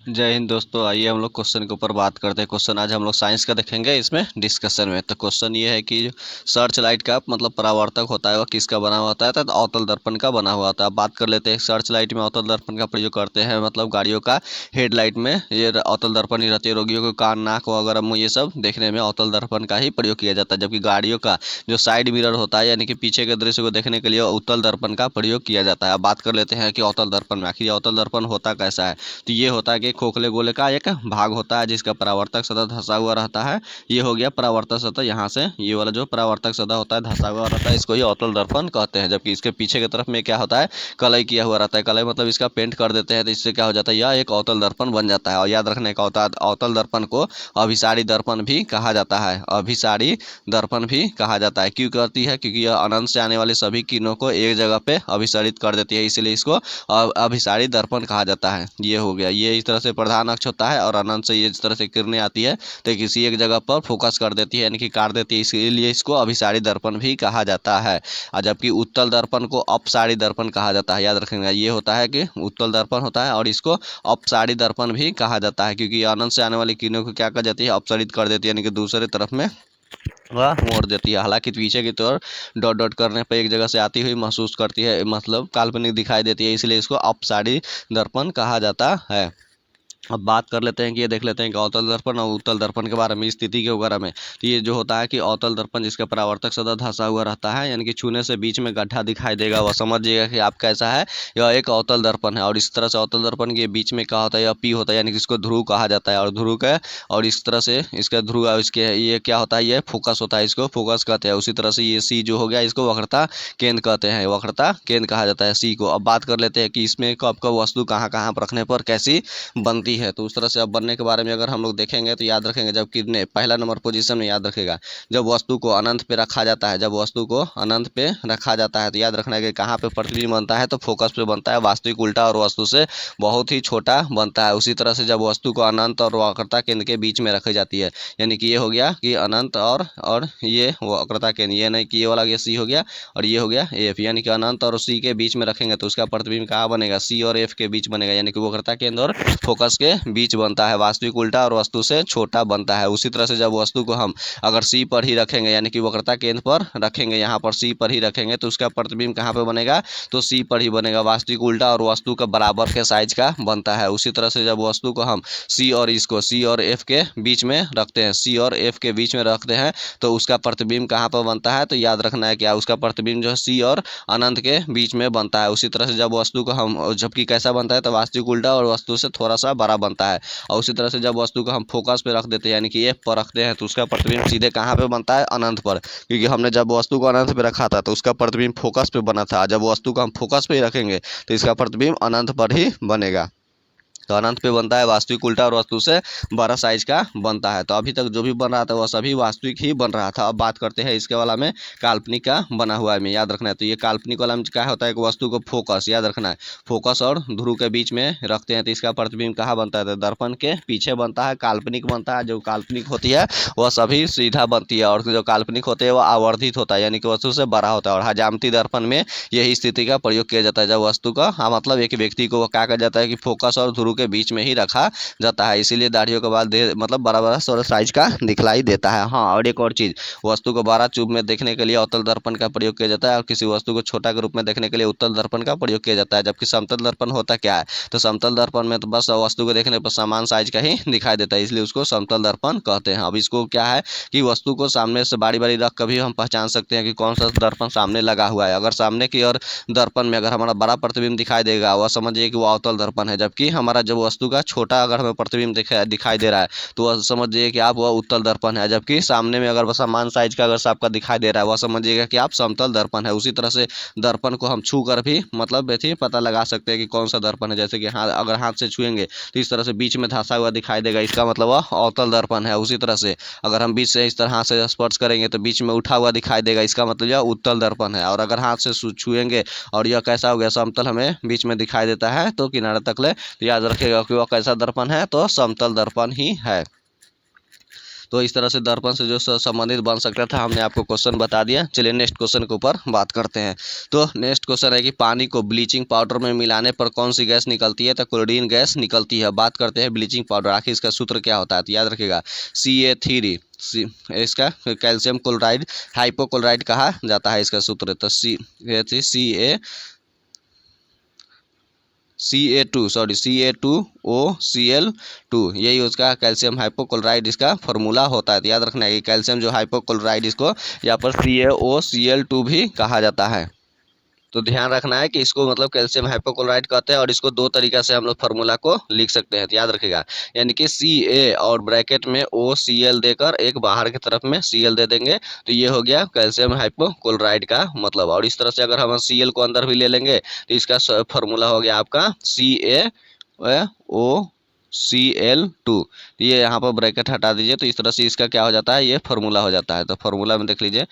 जय हिंद दोस्तों। आइए हम लोग क्वेश्चन के ऊपर बात करते हैं। क्वेश्चन आज हम लोग साइंस का देखेंगे इसमें डिस्कशन में। तो क्वेश्चन ये है कि सर्च लाइट का मतलब परावर्तक होता है वह किसका बना हुआ होता है? तो अवतल दर्पण का बना हुआ होता है। अब बात कर लेते हैं सर्च लाइट में अवतल दर्पण का प्रयोग करते हैं मतलब गाड़ियों का हेडलाइट में ये अवतल दर्पण ही रहती है। रोगियों को कान नाक वगैरह मुंह ये सब देखने में अवतल दर्पण का ही प्रयोग किया जाता है, जबकि गाड़ियों का जो साइड मिरर होता है यानी कि पीछे के दृश्य को देखने के लिए उत्तल दर्पण का प्रयोग किया जाता है। अब बात कर लेते हैं कि अवतल दर्पण में आखिर अवतल दर्पण होता कैसा है। तो ये होता है कि खोखले गोले का एक भाग होता है जिसका परावर्तक सतह धंसा हुआ रहता है। ये हो गया परावर्तक सतह। यहाँ से ये वाला जो परावर्तक सतह होता है धंसा हुआ रहता है, इसको ही अवतल दर्पण कहते हैं। जबकि इसके पीछे की तरफ में क्या होता है, कलई किया हुआ रहता है। कलई मतलब इसका पेंट कर देते हैं तो इससे क्या हो जाता है, यह एक अवतल दर्पण बन जाता है। और याद रखने का होता है अवतल दर्पण को अभिसारी दर्पण भी कहा जाता है। अभिसारी दर्पण भी कहा जाता है। क्यों कहती है? क्योंकि यह अनंत से आने वाली सभी किरणों को एक जगह पे अभिसरित कर देती है, इसलिए इसको अभिसारी दर्पण कहा जाता है। ये हो गया। ये इस तरह से प्रधान अक्ष होता है और अनंत से ये इस तरह से किरणें आती है तो किसी एक जगह पर फोकस कर देती है यानी कि काट देती है, इसीलिए इसको अभिसारी दर्पण भी कहा जाता है। और जबकि उत्तल दर्पण को अपसारी दर्पण कहा जाता है। याद रखेंगे ये होता है कि उत्तल दर्पण होता है और इसको अपसारी दर्पण भी कहा जाता है, क्योंकि अनंत से आने वाली किरणों को क्या कर जाती है, अपसरित कर देती है यानी कि दूसरे तरफ में वह मोड़ देती है। हालांकि पीछे की तरफ डॉट डॉट करने पर एक जगह से आती हुई महसूस करती है, मतलब काल्पनिक दिखाई देती है, इसलिए इसको अपसारी दर्पण कहा जाता है। अब बात कर लेते हैं कि ये देख लेते हैं कि अवतल दर्पण और उत्तल दर्पण के बारे में, स्थिति के वगैरह में। तो ये जो होता है कि अवतल दर्पण जिसका परावर्तक सतह धंसा हुआ रहता है यानी कि छूने से बीच में गड्ढा दिखाई देगा, वह समझिएगा कि आप कैसा है, यह एक अवतल दर्पण है। और इस तरह से अवतल दर्पण के बीच में क्या होता है, यह पी होता है यानी कि इसको ध्रुव कहा जाता है। और ध्रुव का और इस तरह से इसका ध्रुव इसके ये क्या होता है, ये फोकस होता है, इसको फोकस कहते हैं। उसी तरह से ये सी जो हो गया इसको वक्रता केंद्र कहते हैं, वक्रता केंद्र कहा जाता है सी को। अब बात कर लेते हैं कि इसमें कब कब वस्तु कहाँ कहाँ पर रखने पर कैसी बनती है। तो उस तरह से अब बनने के बारे में अगर हम लोग देखेंगे तो याद रखेंगे, जब किरणें पहला नंबर पोजीशन में याद रखेगा, जब वस्तु को अनंत पे रखा जाता है, जब वस्तु को अनंत पे रखा जाता है तो याद रखना है कि कहाँ पे प्रतिबिंब बनता है, तो फोकस पे बनता है। वास्तविक उल्टा और वस्तु से बहुत ही छोटा बनता है। उसी तरह से जब वस्तु को अनंत और वक्रता केंद्र के बीच में रखी जाती है, यानी कि ये हो गया कि अनंत और ये वक्रता केंद्र, ये नहीं कि ये वाला ये सी हो गया और ये हो गया एफ, यानी कि अनंत और सी के बीच में रखेंगे तो उसका प्रतिबिंब कहाँ बनेगा, सी और एफ के बीच बनेगा, यानी कि वक्रता केंद्र और फोकस के बीच बनता है। वास्तविक उल्टा और वस्तु से छोटा बनता है। उसी तरह से जब वस्तु को हम अगर सी पर ही रखेंगे यानी कि वक्रता केंद्र पर रखेंगे, यहाँ पर सी पर ही रखेंगे तो उसका प्रतिबिंब कहाँ पे बनेगा, तो सी पर ही बनेगा। वास्तविक उल्टा और वस्तु का बराबर के साइज का बनता है। उसी तरह से जब वस्तु को हम सी और इसको सी और एफ के बीच में रखते हैं, सी और एफ के बीच में रखते हैं तो उसका प्रतिबिंब कहाँ पर बनता है, तो याद रखना है क्या, उसका प्रतिबिंब जो है सी और अनंत के बीच में बनता है। उसी तरह से जब वस्तु को हम जबकि कैसा बनता है, तो वास्तविक उल्टा और वस्तु से थोड़ा सा बड़ा बनता है। और उसी तरह से जब वस्तु को हम फोकस पे रख देते हैं यानी कि एफ पर रखते हैं तो उसका प्रतिबिंब सीधे कहाँ पे बनता है, अनंत पर, क्योंकि हमने जब वस्तु को अनंत पे रखा था तो उसका प्रतिबिंब फोकस पे बना था। जब वस्तु को हम फोकस पे ही रखेंगे तो इसका प्रतिबिंब अनंत पर ही बनेगा। तो अनंत पे बनता है, वास्तविक उल्टा और वस्तु से बड़ा साइज का बनता है। तो अभी तक जो भी बन रहा था वह सभी वास्तविक ही बन रहा था। अब बात करते हैं इसके वाला में काल्पनिक का बना हुआ है में, याद रखना है। तो ये काल्पनिक वाला में क्या होता है कि वस्तु को फोकस, याद रखना है, फोकस और ध्रुव के बीच में रखते हैं तो इसका प्रतिबिंब कहाँ बनता है, तो दर्पण के पीछे बनता है, काल्पनिक बनता है। जो काल्पनिक होती है वह सभी सीधा बनती है और जो काल्पनिक होते हैं वह आवर्धित होता है यानी कि वस्तु से बड़ा होता है। और हजामती दर्पण में यही स्थिति का प्रयोग किया जाता है जब वस्तु का मतलब एक व्यक्ति को क्या कहा जाता है कि फोकस और ध्रुव के बीच में ही रखा जाता है, इसीलिए दाढ़ियों के बाल मतलब बड़ा बड़ा साइज का दिखलाई देता है। हाँ, और एक और चीज, वस्तु को बड़ा चूब में देखने के लिए अवतल दर्पण का प्रयोग किया जाता है और किसी वस्तु को छोटा के रूप में देखने के लिए उत्तल दर्पण का प्रयोग किया जाता है। जबकि समतल दर्पण होता क्या है, तो समतल दर्पण में तो बस वस्तु को देखने पर समान साइज का ही दिखाई देता है, इसलिए उसको समतल दर्पण कहते हैं। अब इसको क्या है कि वस्तु को सामने से बारी बारी रख कर भी हम पहचान सकते हैं कि कौन सा दर्पण सामने लगा हुआ है। अगर सामने की ओर दर्पण में अगर हमारा बड़ा प्रतिबिंब दिखाई देगा वह समझिए कि वो अवतल दर्पण है, जबकि हमारा जब वस्तु का छोटा अगर हमें प्रतिबिंब दिखाई दे रहा है तो वह समझिए कि आप वह उत्तल दर्पण है। जबकि सामने में अगर समान साइज का अगर आपका दिखाई दे रहा है वह समझिएगा कि आप समतल दर्पण है। उसी तरह से दर्पण को हम छू कर भी मतलब ऐसे पता लगा सकते हैं कि कौन सा दर्पण है। जैसे कि हाथ, अगर हाथ से छुएंगे तो इस तरह से बीच में धंसा हुआ दिखाई देगा, इसका मतलब वह अवतल दर्पण है। उसी तरह से अगर हम बीच से इस तरह हाथ से स्पर्श करेंगे तो बीच में उठा हुआ दिखाई देगा, इसका मतलब यह उत्तल दर्पण है। और अगर हाथ से छुएंगे और यह कैसा हो गया, समतल हमें बीच में दिखाई देता है तो किनारे तक ले, तो याद रखिएगा कि वह कैसा दर्पण है, तो समतल दर्पण ही है। तो इस तरह से दर्पण से जो संबंधित बन सकता था, हमने आपको क्वेश्चन बता दिया। चलिए नेक्स्ट क्वेश्चन के ऊपर बात करते हैं। तो नेक्स्ट क्वेश्चन है कि पानी को ब्लीचिंग पाउडर में मिलाने पर कौन सी गैस निकलती है? तो क्लोरीन गैस निकलती है। बात करते हैं ब्लीचिंग पाउडर, आखिर इसका सूत्र क्या होता है? तो याद रखिएगा CA3 इसका कैल्शियम क्लोराइड हाइपोक्लोराइड कहा जाता है इसका सूत्र। तो CA2OCl2 यही उसका कैल्शियम हाइपोक्लोराइड इसका फॉर्मूला होता है। तो याद रखना है कि कैल्शियम जो हाइपोक्लोराइड इसको यहाँ पर CaOCl2 भी कहा जाता है। तो ध्यान रखना है कि इसको मतलब कैल्शियम हाइपोक्लोराइड कहते हैं और इसको दो तरीका से हम लोग फार्मूला को लिख सकते हैं। तो याद रखिएगा, यानी कि Ca और ब्रैकेट में OCl देकर एक बाहर की तरफ में Cl दे देंगे, तो ये हो गया कैल्शियम हाइपोक्लोराइड का मतलब। और इस तरह से अगर हम Cl को अंदर भी ले लेंगे तो इसका फार्मूला हो गया आपका CaO Cl2। ये यहाँ पर ब्रैकेट हटा दीजिए, तो इस तरह से इसका क्या हो जाता है, ये फार्मूला हो जाता है। तो फार्मूला में देख लीजिए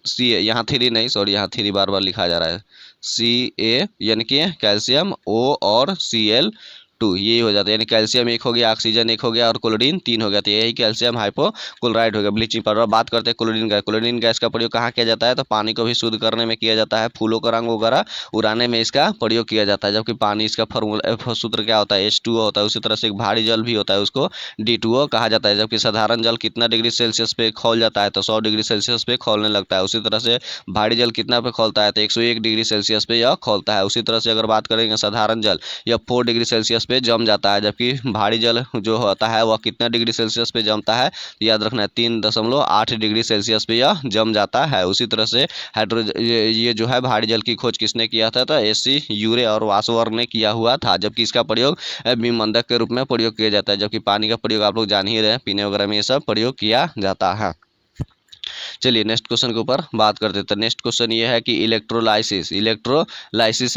सी ए, यहाँ 3 नहीं, सॉरी यहाँ 3 बार बार लिखा जा रहा है। Ca यानी कि कैल्शियम, O और Cl2 ये हो जाता है, यानी कैल्शियम एक हो गया, ऑक्सीजन एक हो गया और क्लोरीन 3 हो गया। तो यही कैल्शियम हाइपोक्लोराइड हो गया ब्लीचिंग पाउडर। बात करते हैं क्लोरीन गैस। क्लोरीन गैस का प्रयोग कहाँ किया जाता है? तो पानी को भी शुद्ध करने में किया जाता है, फूलों का रंग वगैरह उड़ाने में इसका प्रयोग किया जाता है। जबकि पानी इसका फॉर्मूला सूत्र क्या होता है? H2O होता है। उसी तरह से एक भारी जल भी होता है, उसको D2O कहा जाता है। जबकि साधारण जल कितना डिग्री सेल्सियस पे खौल जाता है? तो 100 डिग्री सेल्सियस पे खौलने लगता है। उसी तरह से भारी जल कितना पे खौलता है? तो 101 डिग्री सेल्सियस पे यह खौलता है। उसी तरह से अगर बात करेंगे साधारण जल, यह 4 डिग्री सेल्सियस पे जम जाता है। जबकि भारी जल जो होता है वह कितना डिग्री सेल्सियस पे जमता है? तो याद रखना है 3.8 डिग्री सेल्सियस पे यह जम जाता है। उसी तरह से हाइड्रोजन ये जो है भारी जल की खोज किसने किया था? तो एससी यूरे और वासवर्न ने किया हुआ था। जबकि इसका प्रयोग विमंदक के रूप में प्रयोग किया जाता है। जबकि पानी का प्रयोग आप लोग जान ही रहे हैं, पीने वगैरह में ये सब प्रयोग किया जाता है। चलिए नेक्स्ट क्वेश्चन के ऊपर बात करते हैं। तो नेक्स्ट क्वेश्चन ये है कि इलेक्ट्रोलाइसिस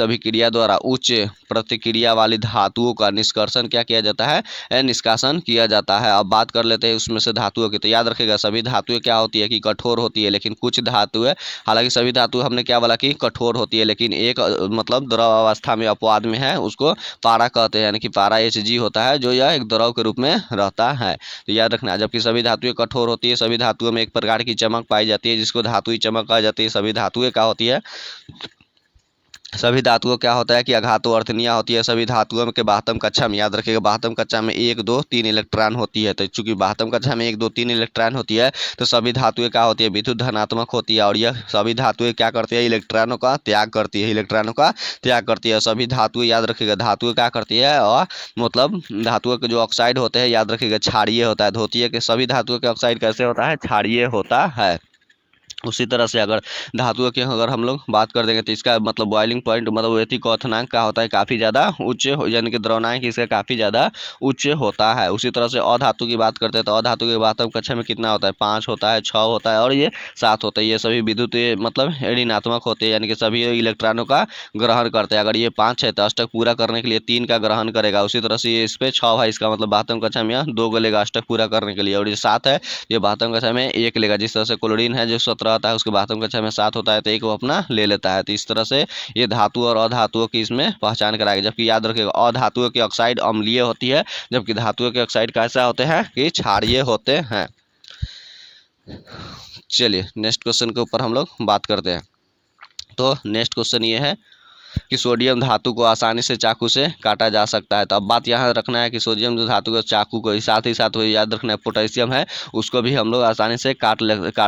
अभिक्रिया द्वारा उच्च प्रतिक्रिया वाली धातुओं का निष्कर्षण क्या किया जाता है? निष्कासन किया जाता है। अब बात कर लेते हैं उसमें से धातुओं की। तो याद रखिएगा सभी धातुएं क्या होती है कि कठोर होती है, लेकिन कुछ धातुएं, हालांकि सभी धातु हमने क्या बोला कि कठोर होती है, लेकिन एक मतलब द्रव अवस्था में अपवाद में है, उसको पारा कहते हैं, यानी कि पारा Hg होता है, जो यह एक द्रव के रूप में रहता है। तो याद रखना है, जबकि सभी धातुएं कठोर होती है, सभी धातुओं में एक प्रकार की चमक पाई जाती है जिसको धातुई चमक कहा जाती है। सभी धातुएं क्या होती है? सभी धातुओं क्या होता है कि आघातो अर्थनीय होती है। सभी धातुओं के बाह्यतम कक्षा में, याद रखिएगा बाह्यतम कक्षा में 1 2 3 इलेक्ट्रॉन होती है। तो चूंकि बाह्यतम कक्षा में 1 2 3 इलेक्ट्रॉन होती है, तो सभी धातुएं क्या होती है? विद्युत धनात्मक होती है। और यह सभी धातुएं क्या करती है? इलेक्ट्रॉनों का त्याग करती है, इलेक्ट्रॉनों का त्याग करती है। सभी धातुएं याद रखिएगा, धातुएं क्या करती है? और मतलब धातुओं के जो ऑक्साइड होते हैं, याद रखिएगा क्षारीय होता है। धोती के सभी धातुओं के ऑक्साइड कैसे होता है? क्षारीय होता है। उसी तरह से अगर धातुओं की अगर हम लोग बात कर देंगे तो इसका मतलब बॉइलिंग पॉइंट मतलब व्यतिक्वथनांक का होता है काफ़ी ज़्यादा उच्च, यानी कि द्रवनांक इसका काफ़ी ज़्यादा उच्च होता है। उसी तरह से अधातु की बात करते हैं तो अधातु के बाह्यतम कक्षा में कितना होता है? 5 होता है, 6 होता है और ये 7 होता है। ये सभी विद्युत मतलब ऋणात्मक होते हैं, यानी कि सभी इलेक्ट्रॉनों का ग्रहण करते हैं। अगर ये 5 है तो अष्टक पूरा करने के लिए 3 का ग्रहण करेगा। उसी तरह से ये इस पर 6 है, इसका मतलब बाह्यतम कक्षा में 2 लेगा अष्टक पूरा करने के लिए। और ये 7 है, ये बाह्यतम कक्षा में 1 लेगा। जिस तरह से क्लोरीन है जो 17 आता है, उसके बाह्यतम कक्षा में 7 होता है, तो एक वो अपना ले लेता है। तो इस तरह से ये धातु और अधातुओं की इसमें पहचान कराएगी। जबकि याद रखिएगा अधातुओं की ऑक्साइड अम्लीय होती है, जबकि धातुओं के ऑक्साइड कैसा होते हैं कि क्षारीय होते हैं। चलिए नेक्स्ट क्वेश्चन के ऊपर हम लोग बात करते हैं। तो नेक्स्ट क्वेश्चन ये है कि सोडियम धातु को आसानी से चाकू से काटा जा सकता है। तो अब बात यहाँ रखना है कि सोडियम जो धातु को चाकू को साथ ही साथ याद रखना है पोटेशियम है, उसको भी हम लोग आसानी से काट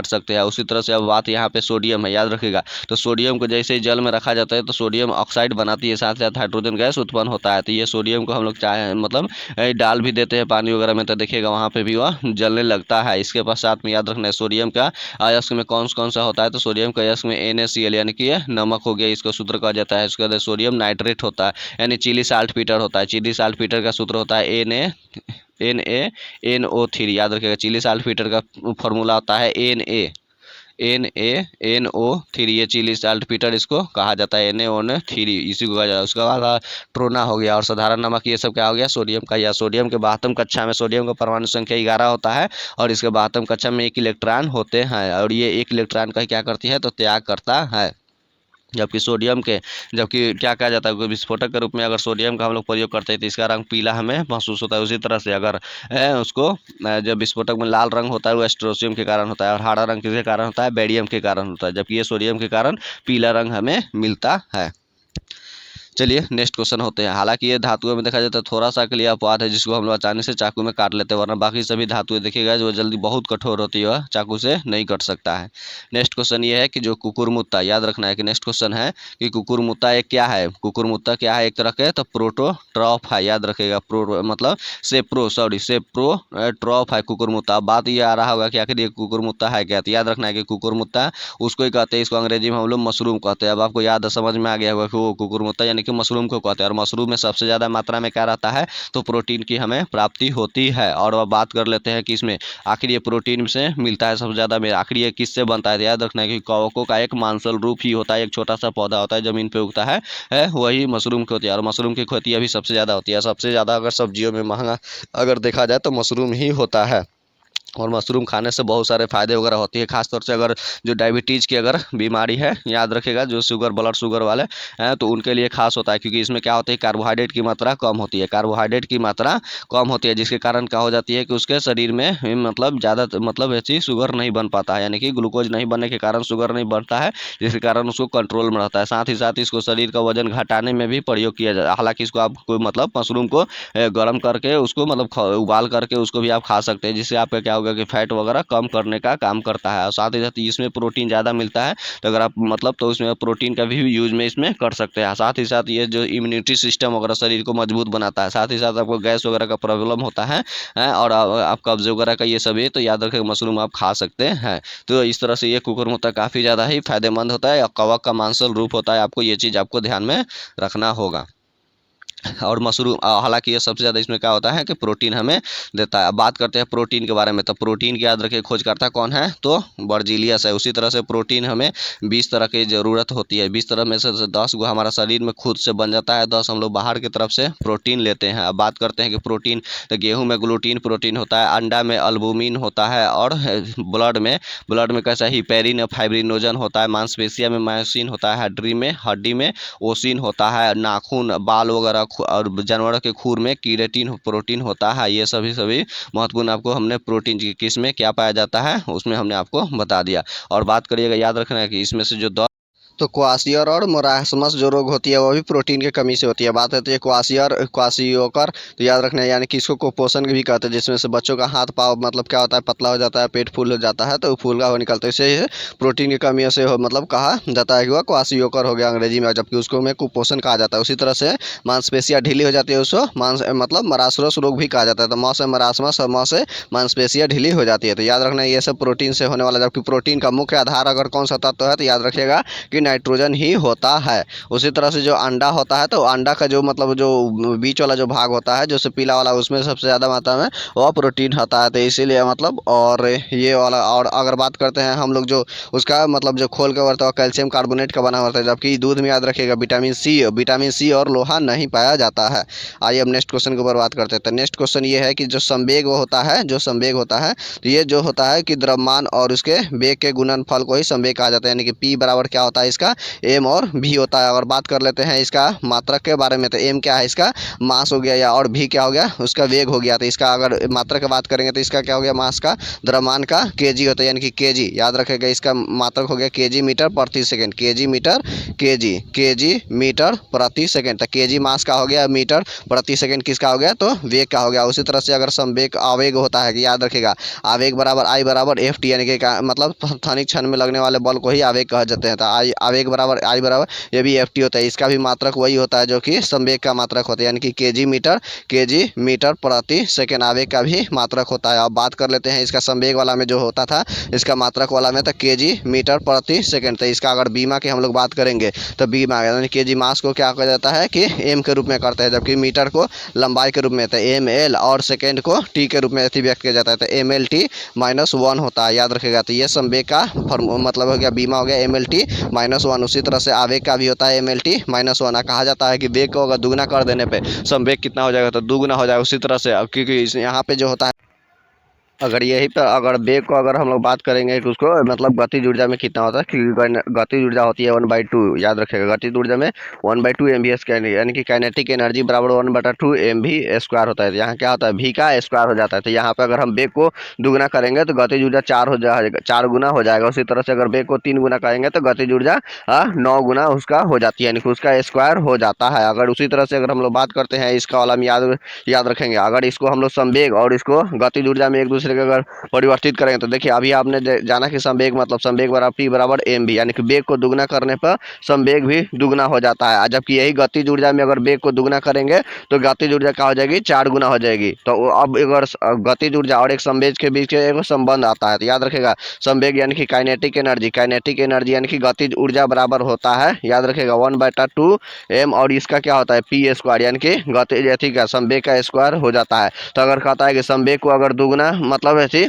सकते हैं। उसी तरह से अब बात यहाँ पे सोडियम है, याद रखिएगा। तो सोडियम को जैसे ही जल में रखा जाता है तो सोडियम ऑक्साइड बनाती है, साथ साथ हाइड्रोजन गैस उत्पन्न होता है। तो ये सोडियम को हम लोग चाहे मतलब डाल भी देते हैं पानी वगैरह में, तो देखिएगा वहाँ पर भी वह जलने लगता है। इसके पश्चात में याद रखना है सोडियम का अयस्क में कौन सा होता है? तो सोडियम का अयस्क में NaCl यानी कि नमक हो गया, इसको सूत्र कहा जाता है। उसके बाद सोडियम नाइट्रेट होता है, यानी चिली साल्ट पीटर होता है। चिली साल्ट पीटर का सूत्र होता है NaNO3। याद रखिएगा चिली साल्ट पीटर का फॉर्मूला होता है NaNO3। ये चिली साल्ट पीटर इसको कहा जाता है, NaNO3 इसी को कहा जाता है। उसके बाद ट्रोना हो गया और साधारण नमक, ये सब क्या हो गया? सोडियम का। या सोडियम के बाह्यतम कक्षा में सोडियम का परमाणु संख्या 11 होता है और इसके बाह्यतम कक्षा में 1 इलेक्ट्रॉन होते हैं। और ये 1 इलेक्ट्रॉन का क्या करती है? तो त्याग करता है। जबकि क्या कहा जाता है कोई विस्फोटक के रूप में अगर सोडियम का हम लोग प्रयोग करते हैं तो इसका रंग पीला हमें महसूस होता है। उसी तरह से अगर जब विस्फोटक में लाल रंग होता है वो एस्ट्रोसियम के कारण होता है, और हरा रंग किसके कारण होता है, बेरियम के कारण होता है, जबकि ये सोडियम के कारण पीला रंग हमें मिलता है। चलिए नेक्स्ट क्वेश्चन होते हैं। हालांकि ये धातुओं में देखा जाए तो थोड़ा सा के लिए अपवाद है जिसको हम लोग आसानी से चाकू में काट लेते हैं, वरना बाकी सभी धातुएं देखिएगा जो जल्दी बहुत कठोर होती है वह चाकू से नहीं कट सकता है। नेक्स्ट क्वेश्चन ये है कि जो कुकुरमुत्ता, याद रखना है कि नेक्स्ट क्वेश्चन है कि कुकुरमुत्ता एक क्या है, कुकुरमुत्ता क्या है, एक तरह के तो प्रोटोट्रॉफ है, याद रखिएगा। मतलब सेप्रोट्रॉफ है कुकुरमुत्ता। अब बात ये आ रहा होगा कि आखिर ये कुकुरमुत्ता है क्या, तो याद रखना है कि कुकुरमुत्ता उसको ही कहते हैं, इसको अंग्रेजी में हम लोग मशरूम कहते हैं। अब आपको याद समझ में आ गया होगा कि वो कुकुरमुत्ता यानी कि मशरूम को कहते हैं, और मशरूम में सबसे ज़्यादा मात्रा में क्या रहता है, तो प्रोटीन की हमें प्राप्ति होती है। और अब बात कर लेते हैं कि इसमें आखिर ये प्रोटीन से मिलता है सबसे ज़्यादा में, आखिर ये किससे बनता है, तो याद रखना है कि कवकों का एक मांसल रूप ही होता है, एक छोटा सा पौधा होता है ज़मीन पे उगता है वही मशरूम की होती है। और मशरूम की खेती अभी सबसे ज़्यादा होती है, सबसे ज़्यादा अगर सब्जियों में महंगा अगर देखा जाए तो मशरूम ही होता है। और मशरूम खाने से बहुत सारे फायदे वगैरह होती है, खासतौर से अगर जो डायबिटीज़ की अगर बीमारी है, याद रखेगा जो ब्लड शुगर वाले हैं तो उनके लिए खास होता है, क्योंकि इसमें क्या होता है कार्बोहाइड्रेट की मात्रा कम होती है, कार्बोहाइड्रेट की मात्रा कम होती है, जिसके कारण क्या हो जाती है कि उसके शरीर में मतलब ज़्यादा मतलब ऐसी शुगर नहीं बन पाता है, यानी कि ग्लूकोज नहीं बनने के कारण शुगर नहीं बनता है, जिसके कारण उसको कंट्रोल में रहता है। साथ ही साथ इसको शरीर का वजन घटाने में भी प्रयोग किया जाता है। हालांकि इसको आप कोई मतलब मशरूम को गर्म करके उसको मतलब उबाल करके उसको भी आप खा सकते हैं, जिससे आपका क्या होगा कि फैट वगैरह कम करने का काम करता है। और साथ ही साथ इसमें प्रोटीन ज़्यादा मिलता है, तो अगर आप मतलब तो उसमें प्रोटीन का भी यूज में इसमें कर सकते हैं। साथ ही साथ ये जो इम्यूनिटी सिस्टम वगैरह शरीर को मजबूत बनाता है। साथ ही साथ आपको गैस वगैरह का प्रॉब्लम होता है और आप कब्ज वगैरह का ये सब है तो याद रखें मशरूम आप खा सकते हैं। तो इस तरह से ये कुकुरमुत्ता काफ़ी ज़्यादा ही फायदेमंद होता है, और कवक का मांसल रूप होता है, आपको ये चीज़ आपको ध्यान में रखना होगा। और मशरूम हालांकि ये सबसे ज़्यादा इसमें क्या होता है कि प्रोटीन हमें देता है। अब बात करते हैं प्रोटीन के बारे में, तो प्रोटीन की याद रखिए खोजकर्ता कौन है, तो बर्जीलियस है। उसी तरह से प्रोटीन हमें 20 तरह की ज़रूरत होती है, 20 तरह में से 10 गो हमारा शरीर में खुद से बन जाता है, 10 हम लोग बाहर की तरफ से प्रोटीन लेते हैं। अब बात करते हैं कि प्रोटीन, तो गेहूँ में ग्लूटीन प्रोटीन होता है, अंडा में अल्बुमिन होता है, और ब्लड में कैसा हिपेरिन फाइब्रिनोजन होता है, मांसपेशिया में मायोसिन होता है, हड्डी में ओसिन होता है, नाखून बाल वगैरह और जानवरों के खूर में कीरेटिन प्रोटीन होता है। ये सभी महत्वपूर्ण आपको हमने प्रोटीन की किस में क्या पाया जाता है उसमें हमने आपको बता दिया। और बात करिएगा, याद रखना है कि इसमें से जो तो क्वासियर और मोरासमस जो रोग होती है वो भी प्रोटीन की कमी से होती है। बात होती है क्वासियोकर, तो याद रखना है, यानी कि इसको कुपोषण भी कहते हैं, जिसमें से बच्चों का हाथ पाँव मतलब क्या होता है पतला हो जाता है, पेट फूल हो जाता है, तो फूल का हो निकलता है, इसे प्रोटीन की कमी से मतलब कहा जाता है कि वह क्वासियोकर हो गया अंग्रेजी में, जबकि उसको में कुपोषण कहा जाता है। उसी तरह से मांसपेशियाँ ढीली हो जाती है, उसको मतलब मरासरस रोग भी कहा जाता है। तो मौ से मरासमस और मौ से मांसपेशियाँ ढीली हो जाती है, तो याद रखना है ये सब प्रोटीन से होने वाला। जबकि प्रोटीन का मुख्य आधार अगर कौन सा तत्व है, तो याद रखिएगा कि नाइट्रोजन ही होता है। उसी तरह से जो अंडा होता है, तो अंडा का जो मतलब जो बीच वाला जो भाग होता है, जो से पीला वाला, उसमें सबसे ज़्यादा मात्रा में वह प्रोटीन होता है, तो इसीलिए मतलब और ये वाला। और अगर बात करते हैं हम लोग जो उसका मतलब जो खोल के होता है कैल्शियम कार्बोनेट का बना होता है, जबकि दूध में याद रखिएगा विटामिन सी और लोहा नहीं पाया जाता है। आइए अब नेक्स्ट क्वेश्चन के ऊपर बात करते हैं। तो नेक्स्ट क्वेश्चन ये है कि जो संवेग होता है, तो ये जो होता है कि द्रव्यमान और उसके वेग के गुणनफल को ही संवेग कहा जाता है, यानी कि P बराबर क्या होता है इसका, एम और भी होता है। और बात कर लेते हैं इसका मात्रक के बारे में, तो एम क्या है इसका मास हो गया, या और भी क्या हो गया उसका वेग हो गया। तो इसका अगर मात्रक की बात करेंगे तो इसका क्या हो गया मास का, द्रव्यमान का केजी होता है, यानी कि केजी याद रखेगा, इसका मात्रक हो गया केजी मीटर प्रति सेकेंड, केजी मीटर प्रति सेकेंड। तो केजी मास का हो गया, मीटर प्रति सेकेंड किसका हो गया, तो वेग का हो गया। उसी तरह से अगर संवेग आवेग होता है कि याद रखेगा आवेग बराबर आई बराबर एफ टी, यानी कि मतलब स्थानिक क्षण में लगने वाले बल को ही आवेग कहा जाते हैं। तो आवेग बराबर आई बराबर ये भी एफ टी होता है, इसका भी मात्रक वही होता है जो कि संवेग का मात्रक होता है, यानी कि केजी मीटर प्रति सेकेंड आवेग का भी मात्रक होता है। अब बात कर लेते हैं इसका संवेग वाला में जो होता था, इसका मात्रक वाला में तो केजी मीटर प्रति सेकेंड। तो इसका अगर बीमा की हम लोग बात करेंगे तो बीमा यानी केजी मास को क्या कहा जाता है कि एम के रूप में करते हैं, जबकि मीटर को लंबाई के रूप में, तो एम एल, और सेकेंड को टी के रूप में व्यक्त किया जाता है, तो एम एल टी -1 होता है, याद रखेगा। तो ये संवेग का मतलब हो गया, बीमा हो गया एम एल टी -1। उसी तरह से आवेग का भी होता है एम एल टी -1। कहा जाता है कि वेग को अगर दुगना कर देने पे संवेग कितना हो जाएगा, तो दुगना हो जाएगा। उसी तरह से क्योंकि यहाँ पे जो होता है अगर यही पर अगर वेग को अगर हम लोग बात करेंगे कि उसको मतलब गतिज ऊर्जा में कितना होता है, क्योंकि गतिज ऊर्जा होती है 1/2, याद रखेगा गतिज ऊर्जा में 1/2 MV यानी कि काइनेटिक एनर्जी बराबर 1/2 MV² होता है। तो यहाँ क्या होता है, V का स्क्वायर हो जाता है। तो यहाँ पे अगर हम वेग को दुगना करेंगे तो गतिज ऊर्जा 4 हो जाएगा, 4 गुना हो जाएगा। उसी तरह से अगर वेग को 3 गुना करेंगे तो गतिज ऊर्जा 9 गुना उसका हो जाती है, यानी कि उसका स्क्वायर हो जाता है। अगर उसी तरह से अगर हम लोग बात करते हैं इसका वाला में याद रखेंगे, अगर इसको हम लोग संवेग और इसको गतिज ऊर्जा में एक दूसरे के अगर परिवर्तित करेंगे तो देखिए अभी आपने जाना कि संवेग मतलब संवेग बराबर P बराबर mv, यानी कि वेग को दुगना करने पर संवेग भी दुगना हो जाता है। जबकि यही गतिज ऊर्जा में अगर वेग को दुगना करेंगे तो गतिज ऊर्जा क्या हो जाएगी, 4 गुना हो जाएगी। तो अब अगर गतिज ऊर्जा और एक संवेग के बीच एक संबंध आता है तो याद रखेगा संवेग यानी कि काइनेटिक एनर्जी यानी कि गतिज ऊर्जा बराबर होता है, याद रखेगा 1/2 m, और इसका क्या होता है P² यानी कि गतिज ठीक है संवेग का स्क्वायर हो जाता है। तो अगर कहता है कि संवेग को अगर दुगना मतलब ऐसी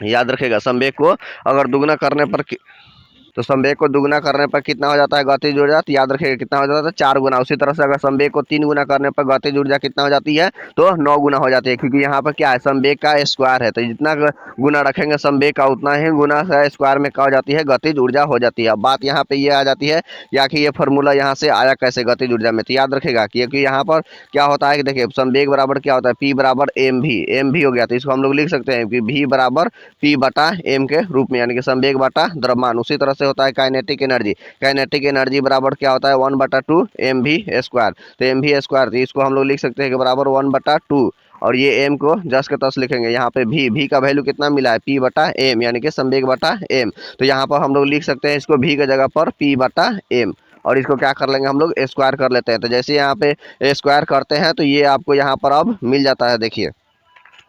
याद रखेगा संवेग को अगर दुगना करने पर तो संवेग को दुगना करने पर कितना हो जाता है गतिज ऊर्जा, तो याद रखिएगा कितना हो जाता है 4 गुना। उसी तरह से अगर संवेग को 3 गुना करने पर गतिज ऊर्जा कितना हो जाती है, तो 9 गुना हो जाती है, क्योंकि यहाँ पर क्या है संवेग का स्क्वायर है। तो जितना गुना रखेंगे संवेग का उतना ही गुना स्क्वायर में क्या हो जाती है गतिज ऊर्जा हो जाती है। अब बात यहाँ पे ये आ जाती है या कि ये फॉर्मूला यहाँ से आया कैसे गतिज ऊर्जा में, तो याद रखेगा क्योंकि यहाँ पर क्या होता है कि देखिए संवेग बराबर क्या होता है P बराबर mv हो गया। तो इसको हम लोग लिख सकते हैं कि V बराबर P बटा m के रूप में, यानी कि संवेग बटा द्रव्यमान। उसी तरह से होता है काइनेटिक एनर्जी बराबर क्या होता है 1/2 MV²। तो MV², तो इसको हम लोग लिख सकते हैं कि बराबर 1/2, और ये m को जस के तस लिखेंगे। यहाँ पे v का वैल्यू कितना मिला है P बटा m, यानी कि संवेग बटा m। तो यहाँ पर हम लोग लिख सकते हैं इसको v की जगह पर P बटा m, और इसको क्या कर लेंगे हम लोग स्क्वायर कर लेते हैं। तो जैसे यहाँ पे स्क्वायर करते हैं तो ये आपको यहाँ पर अब मिल जाता है। देखिए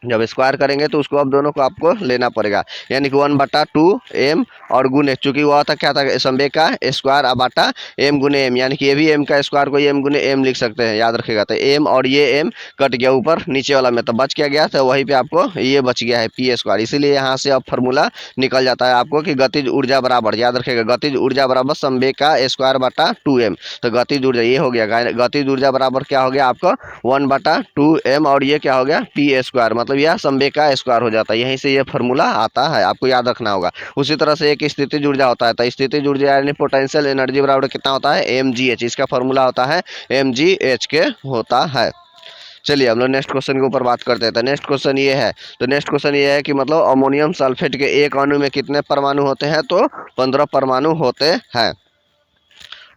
जब स्क्वायर करेंगे तो उसको अब दोनों को आपको लेना पड़ेगा, यानी कि 1/2 m और गुने, चूंकि वो था क्या था संवेग का स्क्वायर अब बाटा m गुने m, यानी कि ये भी m का स्क्वायर को m गुने m लिख सकते हैं, याद रखेगा। तो m और ये m कट गया ऊपर नीचे वाला में, तो बच क्या गया, तो वहीं पे आपको ये बच गया है P²। इसीलिए यहाँ से अब फॉर्मूला निकल जाता है आपको कि गतिज ऊर्जा बराबर, याद रखेगा गतिज ऊर्जा बराबर संवेग का स्क्वायर बटा 2m। तो गतिज ऊर्जा ये हो गया, गतिज ऊर्जा बराबर क्या हो गया आपका 1/2 m, और ये क्या हो गया P², मतलब यह संवेग का स्क्वायर हो जाता है। यहीं से ये फॉर्मूला आता है, आपको याद रखना होगा। उसी तरह से एक स्थितिज ऊर्जा होता है, तो स्थितिज ऊर्जा यानी पोटेंशियल एनर्जी बराबर कितना होता है mgh, इसका फॉर्मूला होता है mgh के होता है। चलिए हम लोग नेक्स्ट क्वेश्चन के ऊपर बात करते हैं। तो नेक्स्ट क्वेश्चन ये है, कि मतलब अमोनियम सल्फेट के एक अणु में कितने परमाणु होते हैं, तो 15 परमाणु होते हैं।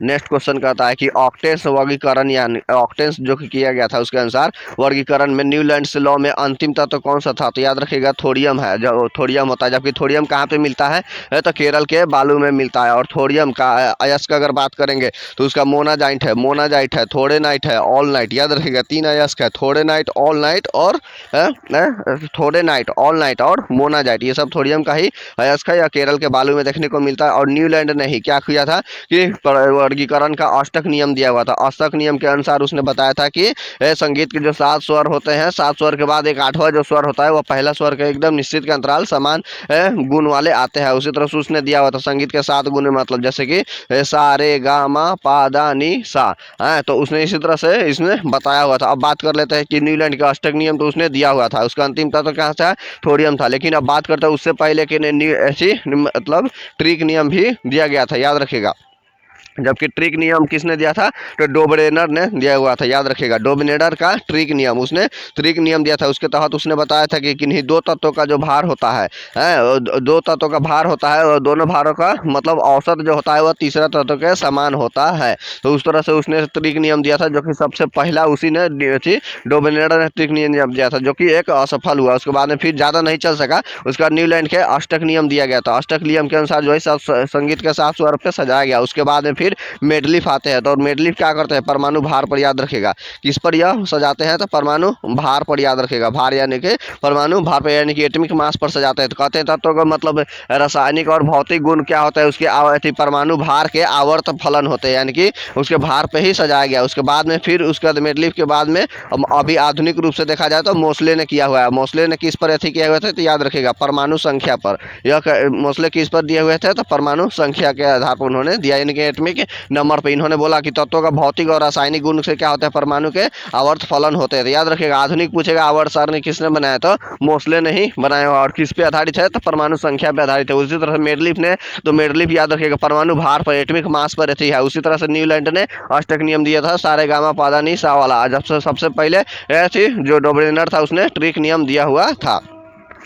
नेक्स्ट क्वेश्चन कहता है कि ऑक्टेन्स वर्गीकरण यानी ऑक्टेन्स जो कि किया गया था उसके अनुसार वर्गीकरण में न्यूलैंड्स लॉ में अंतिम तत्व कौन सा था, तो याद रखिएगा थोरियम है, जो थोरियम होता है। जबकि थोरियम कहाँ पे मिलता है तो केरल के बालू में मिलता है। और थोरियम का अयस्क अगर बात करेंगे तो उसका मोनाजाइट है, थोड़ेनाइट है, ऑल नाइट, याद रखिएगा 3 अयस्क है, थोड़ेनाइट, ऑल नाइट और मोनाजाइट, ये सब थोरियम का ही अयस्क है या केरल के बालू में देखने को मिलता है। और न्यूलैंड ने ही क्या किया था कि वर्गीकरण का अष्टक नियम दिया हुआ था। अष्टक नियम के अनुसार उसने बताया था कि संगीत के जो 7 स्वर होते हैं, 7 स्वर के बाद एक 8वां जो स्वर होता है वो पहला स्वर के एकदम निश्चित के अंतराल समान गुण वाले आते हैं। उसी तरह से उसने दिया हुआ था संगीत के 7 गुण, मतलब जैसे कि सा रे गा मा पा दा नी सा, तो उसने इसी तरह से इसने बताया हुआ था। अब बात कर लेते हैं कि न्यूलैंड का अष्टक नियम तो उसने दिया हुआ था, उसका अंतिम तत्व कहाँ था, थोरियम था। लेकिन अब बात करते हैं उससे पहले कि ऐसी मतलब ट्रिक नियम भी दिया गया था, याद रखिएगा। जबकि ट्रिक नियम किसने दिया था, तो डोबरेनर ने दिया हुआ था, याद रखिएगा डोबरेनर का ट्रिक नियम, उसने ट्रिक नियम दिया था। उसके तहत उसने बताया था कि किन्हीं 2 तत्वों का जो भार होता है 2 तत्वों का भार होता है और दोनों भारों का मतलब औसत जो होता है वह तीसरा तत्व के समान होता है। तो उस तरह से उसने ट्रिक नियम दिया था, जो कि सबसे पहला उसी ने डोबरेनर ने ट्रिक नियम दिया था, जो कि एक असफल हुआ। उसके बाद में फिर ज़्यादा नहीं चल सका, उसका न्यूलैंड के अष्टक नियम दिया गया था। अष्टक नियम के अनुसार जो है संगीत के 7 स्वर पे सजाया गया। उसके बाद में फिर मेडलिफ आते हैं, तो और मेडलिफ क्या करते हैं, परमाणु भार पर, याद रखेगा किस पर यह सजाते हैं, तो परमाणु भार पर, याद रखेगा भार यानी कि परमाणु भार पर यानी कि एटॉमिक मास पर सजाते हैं। तो कहते हैं तत्वों का मतलब रासायनिक और भौतिक गुण क्या होता है, उसके परमाणु भार के आवर्त फलन होते हैं, यानी कि उसके भार पे ही सजाया गया। उसके बाद में फिर उसके मेडलिफ के बाद में अभी आधुनिक रूप से देखा जाए तो मोस्ले ने किया हुआ है। मोस्ले ने किस पर अथी किया हुआ था, तो याद रखेगा परमाणु संख्या पर। यह मोस्ले किस पर दिए हुए थे, तो परमाणु संख्या के आधार पर उन्होंने दिया, यानी कि एटॉमिक आवर्तनिक नंबर पे। इन्होंने बोला कि तत्वों का भौतिक और रासायनिक गुण से क्या होता है, परमाणु के आवर्त फलन होते हैं। तो याद रखिएगा, आधुनिक पूछेगा आवर्त सारणी किसने बनाया, तो मोस्ले ने ही बनाया और किस पे आधारित है, तो परमाणु संख्या पे आधारित है। उसी तरह से मेडलिफ ने, तो मेडलिफ याद रखिएगा परमाणु भार पर, एटॉमिक मास पर रहती है। उसी तरह से न्यूलैंड ने अष्टक नियम दिया था, सारे गामा पादा नी सा वाला। जब से सबसे पहले यह थी जो डोब्रेनर था, उसने ट्रिक नियम दिया हुआ था।